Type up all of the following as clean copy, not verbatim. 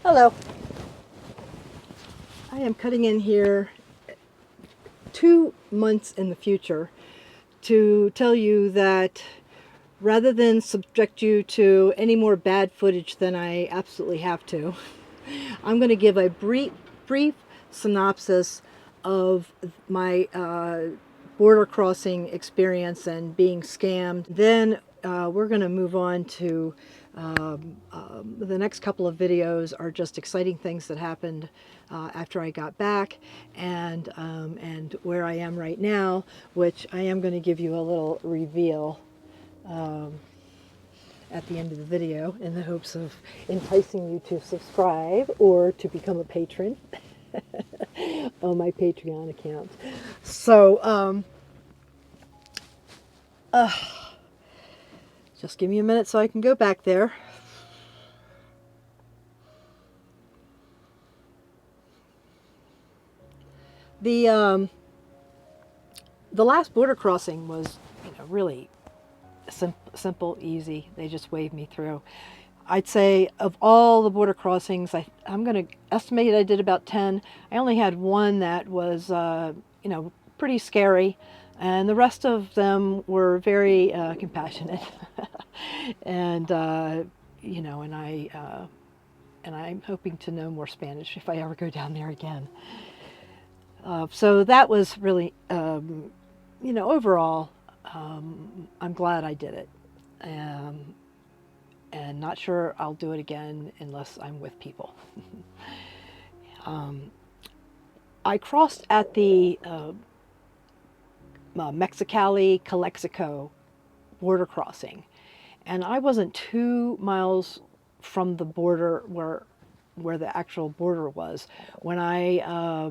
Hello. I am cutting in here 2 months in the future to tell you that rather than subject you to any more bad footage than I absolutely have to, I'm going to give a brief synopsis of my border crossing experience and being scammed. Then we're going to move on to the next couple of videos are just exciting things that happened after I got back, and where I am right now, which I am going to give you a little reveal at the end of the video in the hopes of enticing you to subscribe or to become a patron on my Patreon account. So, just give me a minute so I can go back there. The last border crossing was, really simple, easy. They just waved me through. I'd say of all the border crossings, I'm going to estimate I did about 10. I only had one that was, pretty scary, and the rest of them were very compassionate. And and I'm hoping to know more Spanish if I ever go down there again. So that was really, overall, I'm glad I did it. And not sure I'll do it again unless I'm with people. I crossed at the Mexicali Calexico Border Crossing, and I wasn't 2 miles from the border where the actual border was when I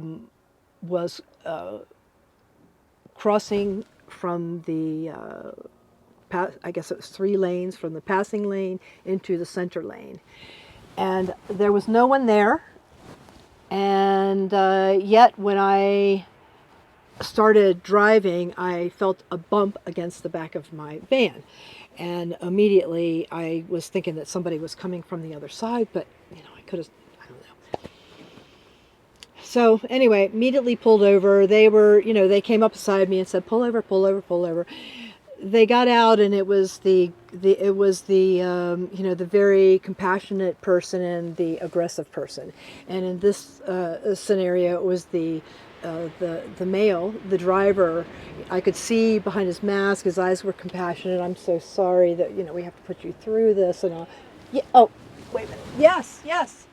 was crossing from the I guess it was 3 lanes, from the passing lane into the center lane, and there was no one there. And yet when I started driving, I felt a bump against the back of my van, and immediately I was thinking that somebody was coming from the other side, but I don't know. So anyway, immediately pulled over. They came up beside me and said, "Pull over, pull over, pull over." They got out, and it was the very compassionate person and the aggressive person. And in this scenario, it was the male, the driver. I could see behind his mask, his eyes were compassionate. "I'm so sorry that we have to put you through this," and all. Yeah. Oh, wait a minute. Yes, yes.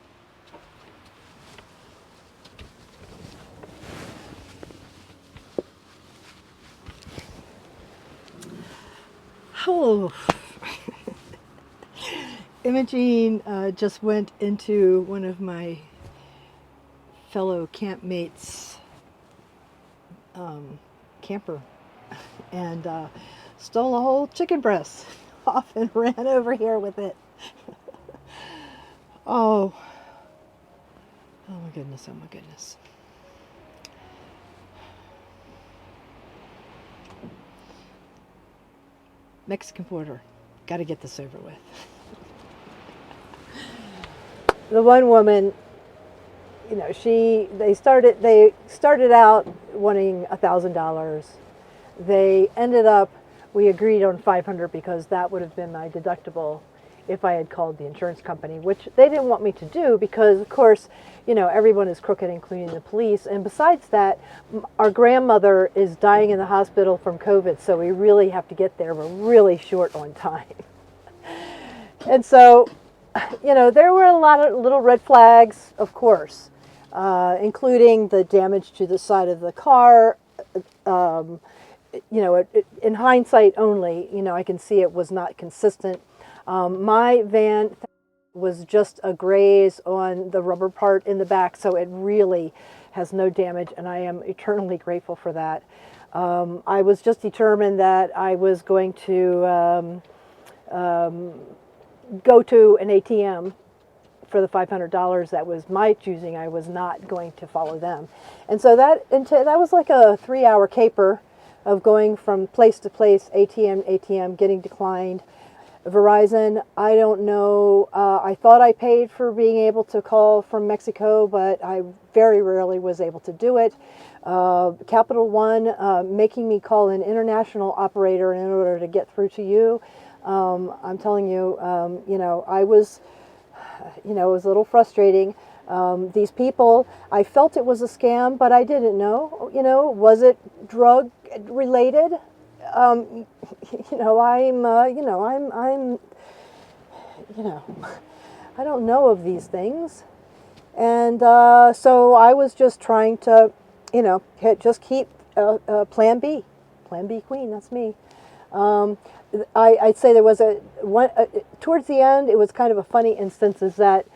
Oh. Imogene just went into one of my fellow campmates' camper and stole a whole chicken breast off and ran over here with it. Oh. Oh my goodness, oh my goodness. Mexican border. Got to get this over with. The one woman, they started out wanting $1,000. We agreed on $500 because that would have been my deductible if I had called the insurance company, which they didn't want me to do because, of course, everyone is crooked, including the police. And besides that, our grandmother is dying in the hospital from COVID, so we really have to get there. We're really short on time. And so, there were a lot of little red flags, of course, including the damage to the side of the car. In hindsight only, I can see it was not consistent. My van was just a graze on the rubber part in the back, so it really has no damage, and I am eternally grateful for that. I was just determined that I was going to go to an ATM for the $500. That was my choosing. I was not going to follow them. And so that was like a 3-hour caper of going from place to place, ATM, getting declined. Verizon, I don't know. I thought I paid for being able to call from Mexico, but I very rarely was able to do it. Capital One making me call an international operator in order to get through to you. I'm telling you, I was, it was a little frustrating. These people, I felt it was a scam, but I didn't know. Was it drug related? I don't know of these things. And so I was just trying to, just keep Plan B. Plan B Queen, that's me. I'd say there was towards the end, it was kind of a funny instance is that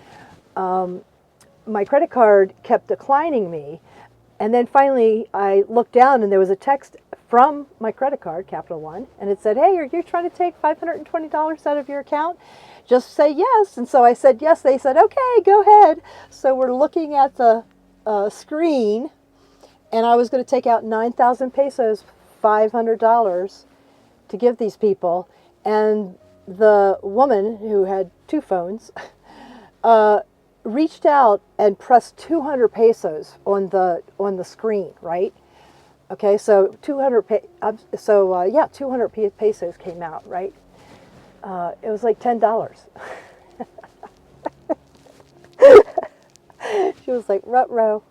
my credit card kept declining me. And then finally I looked down and there was a text from my credit card, Capital One, and it said, hey, are you trying to take $520 out of your account? Just say yes. And so I said yes. They said, okay, go ahead. So we're looking at the screen, and I was going to take out 9,000 pesos, $500, to give these people. And the woman who had two phones reached out and pressed 200 pesos on the screen, right? Okay, so 200 pesos came out, right? It was like $10. She was like, ruh-roh.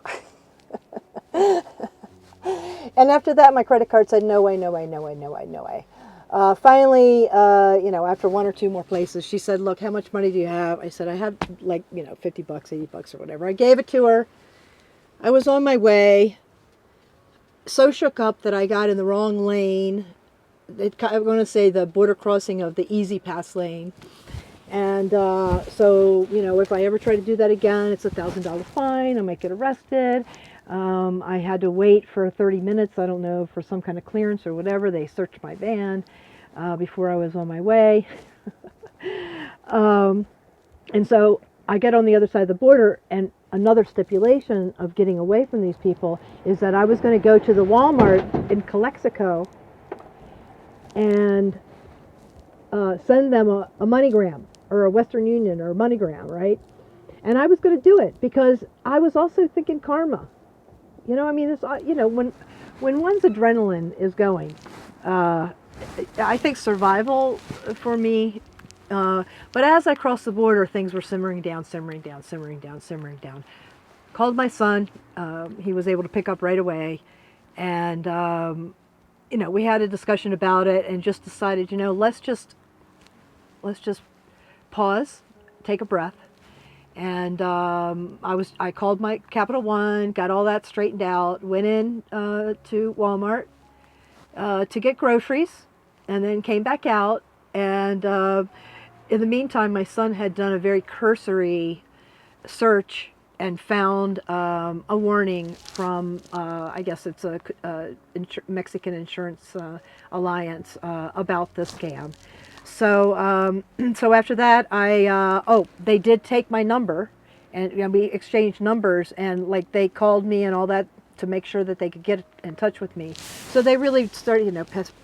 And after that, my credit card said, no way, no way, no way, no way, no way. Finally, after one or two more places, she said, look, how much money do you have? I said, I have like, $50, $80 or whatever. I gave it to her. I was on my way. So shook up that I got in the wrong lane. I'm going to say the border crossing of the easy pass lane. And so, if I ever try to do that again, it's $1,000 fine. I might get arrested. I had to wait for 30 minutes, I don't know, for some kind of clearance or whatever. They searched my van before I was on my way. And so I get on the other side of the border, and another stipulation of getting away from these people is that I was going to go to the Walmart in Calexico and send them a MoneyGram or a Western Union or a MoneyGram, right? And I was going to do it because I was also thinking karma. When one's adrenaline is going, I think survival for me. But as I crossed the border, things were simmering down, simmering down, simmering down, simmering down. Called my son. He was able to pick up right away. And, we had a discussion about it and just decided, let's just pause, take a breath. And I called my Capital One, got all that straightened out, went in to Walmart to get groceries, and then came back out. And in the meantime, my son had done a very cursory search and found a warning from, I guess it's a Mexican Insurance Alliance about the scam. So, so after that, they did take my number, and we exchanged numbers, and like they called me and all that to make sure that they could get in touch with me. So they really started,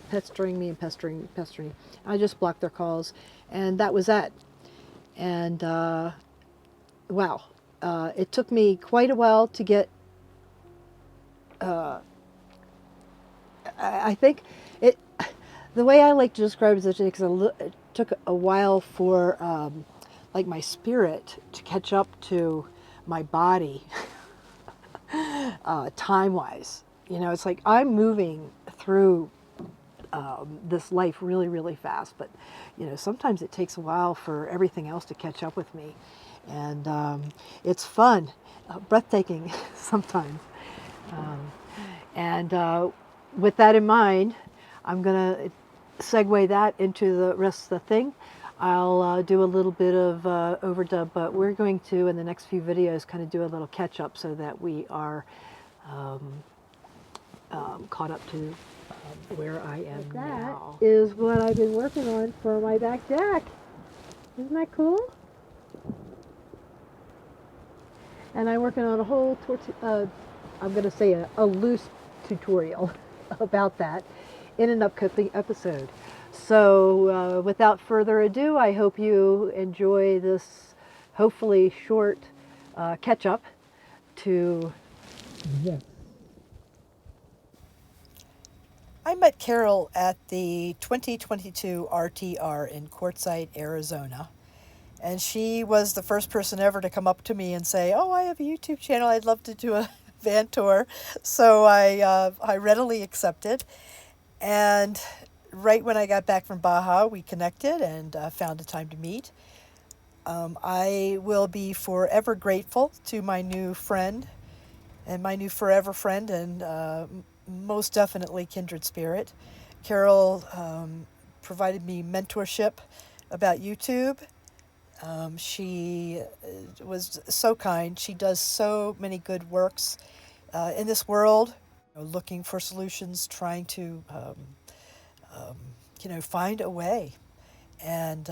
pestering me and pestering. I just blocked their calls, and that was that. And wow, it took me quite a while to get. I think it. The way I like to describe it is it took a while for like my spirit to catch up to my body time-wise. It's like I'm moving through this life really, really fast, but sometimes it takes a while for everything else to catch up with me. And it's fun, breathtaking sometimes. With that in mind, I'm going to segue that into the rest of the thing. I'll do a little bit of overdub, but we're going to, in the next few videos, kind of do a little catch-up so that we are caught up to where I am now. That is what I've been working on for my back deck. Isn't that cool? And I'm working on a whole, I'm going to say a loose tutorial about that in an upcoming episode. So without further ado, I hope you enjoy this hopefully short catch up to this. I met Carol at the 2022 RTR in Quartzsite, Arizona. And she was the first person ever to come up to me and say, "Oh, I have a YouTube channel. I'd love to do a van tour." So I readily accepted. And right when I got back from Baja, we connected and found a time to meet. I will be forever grateful to my new friend and my new forever friend and most definitely kindred spirit. Carol provided me mentorship about YouTube. She was so kind. She does so many good works in this world, looking for solutions, trying to, find a way. And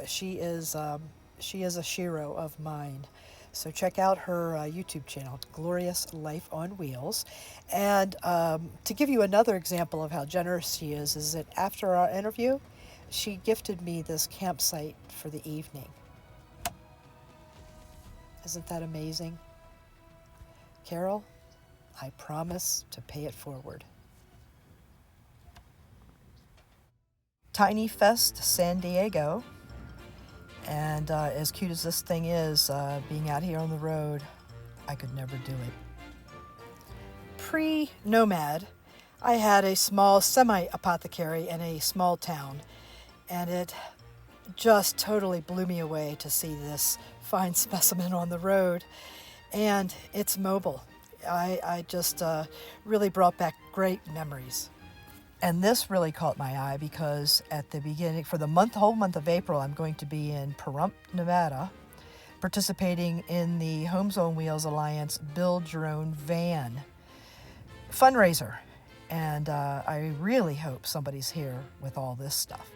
she is a shero of mine. So check out her YouTube channel, Glorious Life on Wheels. And to give you another example of how generous she is that after our interview, she gifted me this campsite for the evening. Isn't that amazing? Carol, I promise to pay it forward. Tiny Fest San Diego. And as cute as this thing is, being out here on the road, I could never do it. Pre-nomad, I had a small semi-apothecary in a small town, and it just totally blew me away to see this fine specimen on the road. And it's mobile. I just really brought back great memories. And this really caught my eye because at the beginning, for the whole month of April, I'm going to be in Pahrump, Nevada, participating in the Homes on Wheels Alliance Build Your Own Van fundraiser. And I really hope somebody's here with all this stuff.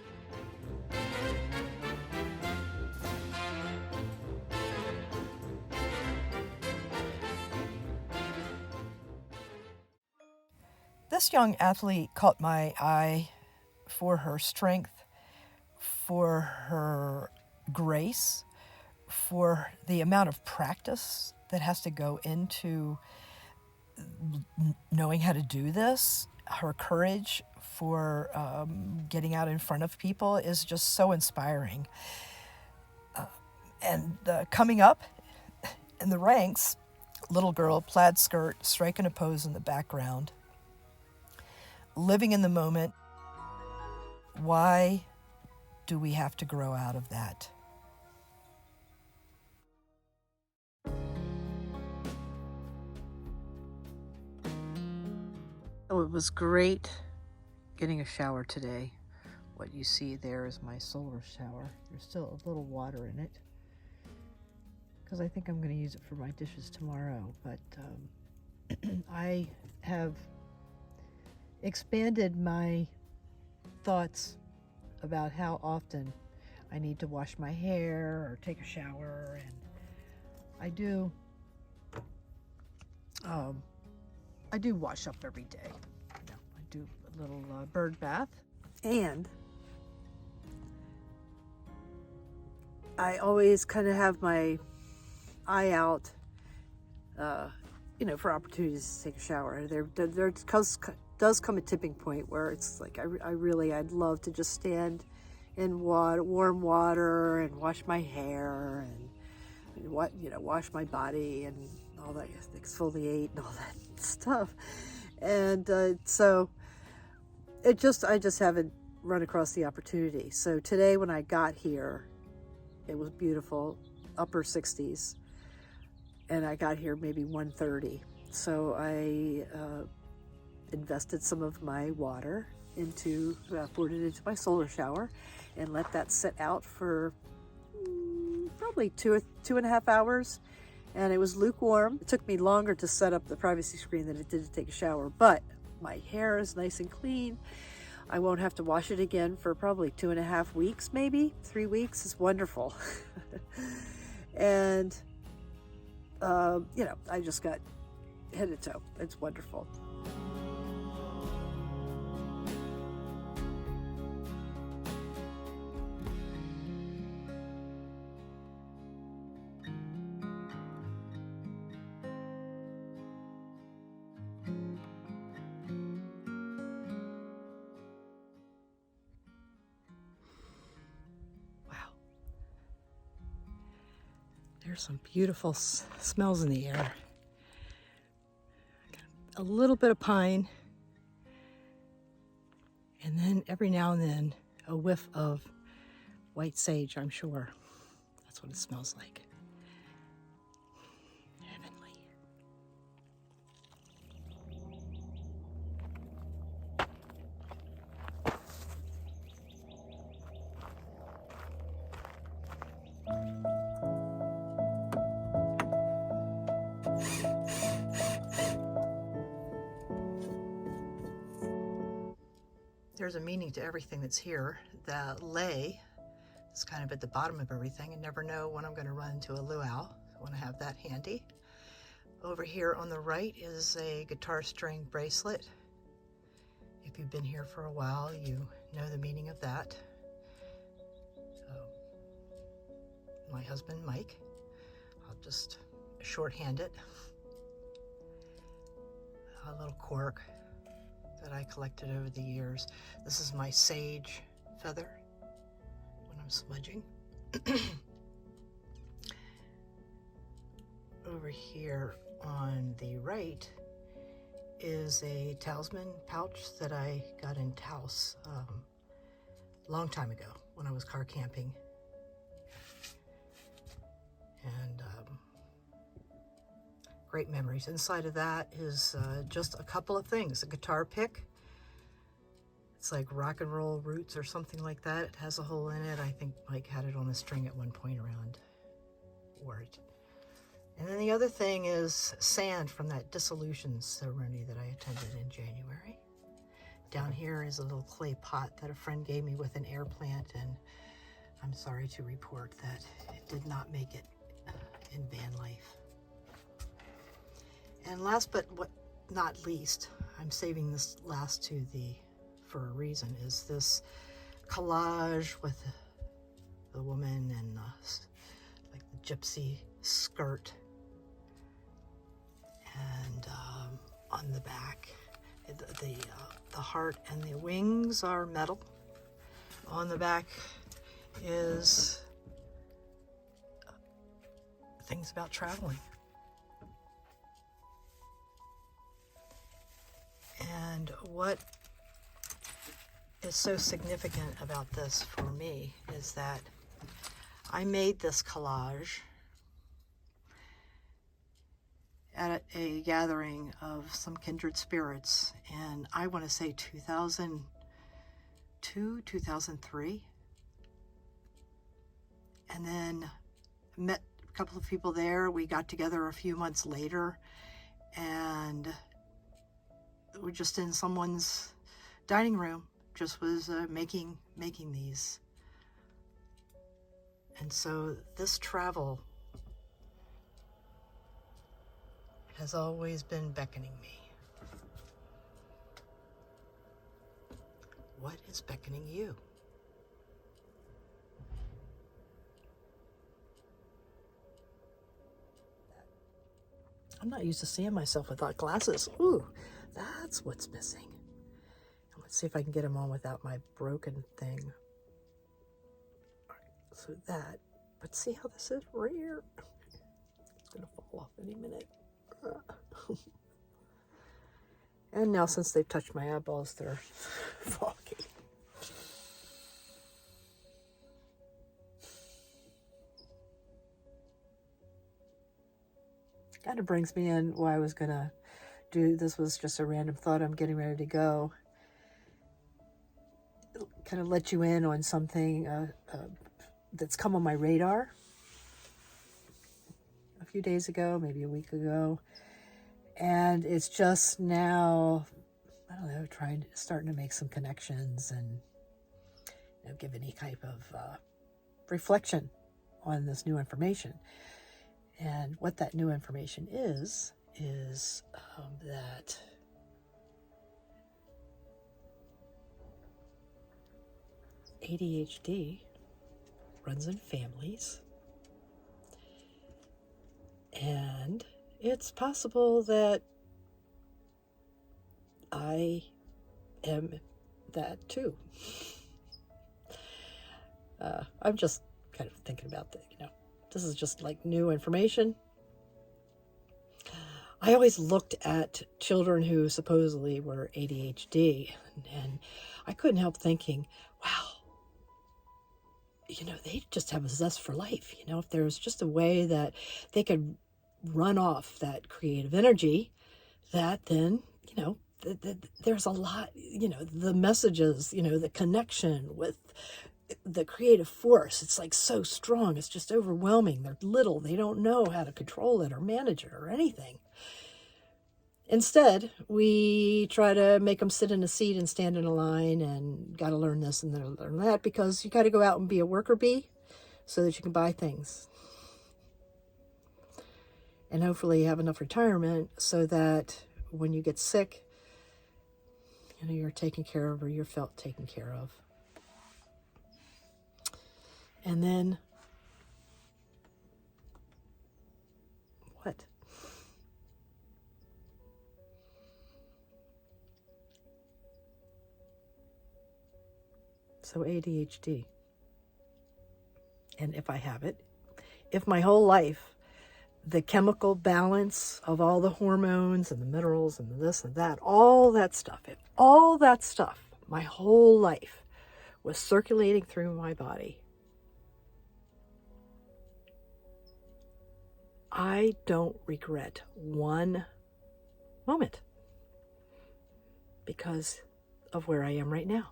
This young athlete caught my eye for her strength, for her grace, for the amount of practice that has to go into knowing how to do this. Her courage for getting out in front of people is just so inspiring. And coming up in the ranks, little girl, plaid skirt, striking a pose in the background. Living in the moment. Why do we have to grow out of that? Oh, it was great getting a shower today. What you see there is my solar shower. There's still a little water in it because I think I'm going to use it for my dishes tomorrow. But I have expanded my thoughts about how often I need to wash my hair or take a shower, and I do wash up every day. I do a little bird bath, and I always kind of have my eye out for opportunities to take a shower. There does come a tipping point where it's like I'd love to just stand in warm water and wash my hair and wash my body and all that, exfoliate and all that stuff. And so I just haven't run across the opportunity. So today when I got here, it was beautiful, upper 60s, and I got here maybe 1:30. So I invested some of my water poured it into my solar shower and let that sit out for probably 2.5 hours. And it was lukewarm. It took me longer to set up the privacy screen than it did to take a shower, but my hair is nice and clean. I won't have to wash it again for probably 2.5 weeks, maybe 3 weeks. It's wonderful. And I just got head to toe. It's wonderful. There's some beautiful smells in the air. A little bit of pine, and then every now and then a whiff of white sage, I'm sure. That's what it smells like. Heavenly. There's a meaning to everything that's here. The lay is kind of at the bottom of everything. I never know when I'm going to run into a luau. I want to have that handy. Over here on the right is a guitar string bracelet. If you've been here for a while, you know the meaning of that. So, my husband, Mike. I'll just shorthand it. A little cork that I collected over the years. This is my sage feather when I'm smudging. Over here on the right is a talisman pouch that I got in Taos a long time ago when I was car camping. And great memories. Inside of that is just a couple of things. A guitar pick. It's like rock and roll roots or something like that. It has a hole in it. I think Mike had it on a string at one point around it. And then the other thing is sand from that dissolution ceremony that I attended in January. Down here is a little clay pot that a friend gave me with an air plant, and I'm sorry to report that it did not make it in van life. And last but not least, I'm saving this last for a reason, is this collage with the woman and like the gypsy skirt. And on the back, the heart and the wings are metal. On the back is things about traveling. And what is so significant about this for me is that I made this collage at a gathering of some kindred spirits, and I want to say 2002, 2003. And then met a couple of people there. We got together a few months later, and we're just in someone's dining room, just was making these. And so this travel has always been beckoning me. What is beckoning you? I'm not used to seeing myself without glasses. Ooh, that's what's missing. Let's see if I can get them on without my broken thing. All right, so that, but see how this is rare? It's gonna fall off any minute. And now since they've touched my eyeballs, they're foggy. Kind of brings me in why I was gonna do this. Was just a random thought. I'm getting ready to go. Kind of let you in on something that's come on my radar a few days ago, maybe a week ago, and it's just now, I don't know, starting to make some connections and give any type of reflection on this new information. And what that new information is that ADHD runs in families, and it's possible that I am that too. I'm just kind of thinking about this is just like new information. I always looked at children who supposedly were ADHD, and I couldn't help thinking, wow, they just have a zest for life. If there was just a way that they could run off that creative energy, that then, there's a lot, the messages, the connection with the creative force, it's like so strong, it's just overwhelming. They're little, they don't know how to control it or manage it or anything. Instead, we try to make them sit in a seat and stand in a line and got to learn this and learn that, because you got to go out and be a worker bee so that you can buy things. And hopefully you have enough retirement so that when you get sick, you're taken care of, or you're felt taken care of. And then, what? So ADHD. And if I have it, if my whole life, the chemical balance of all the hormones and the minerals and this and that, all that stuff, my whole life was circulating through my body, I don't regret one moment because of where I am right now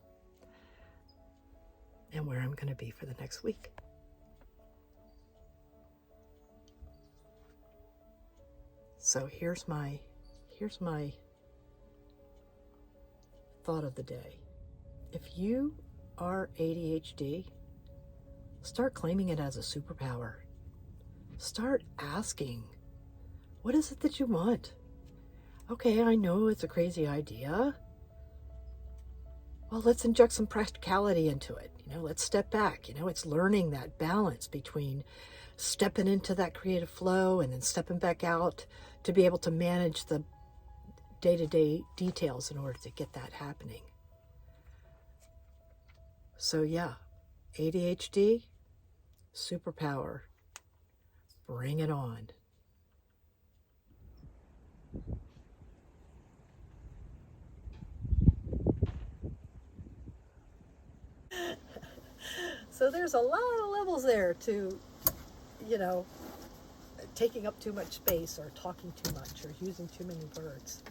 and where I'm going to be for the next week. So here's my thought of the day. If you are ADHD, start claiming it as a superpower. Start asking, what is it that you want? Okay, I know it's a crazy idea. Well, let's inject some practicality into it. Let's step back. It's learning that balance between stepping into that creative flow and then stepping back out to be able to manage the day-to-day details in order to get that happening. So yeah, ADHD, superpower. Bring it on. So there's a lot of levels there to, taking up too much space or talking too much or using too many words.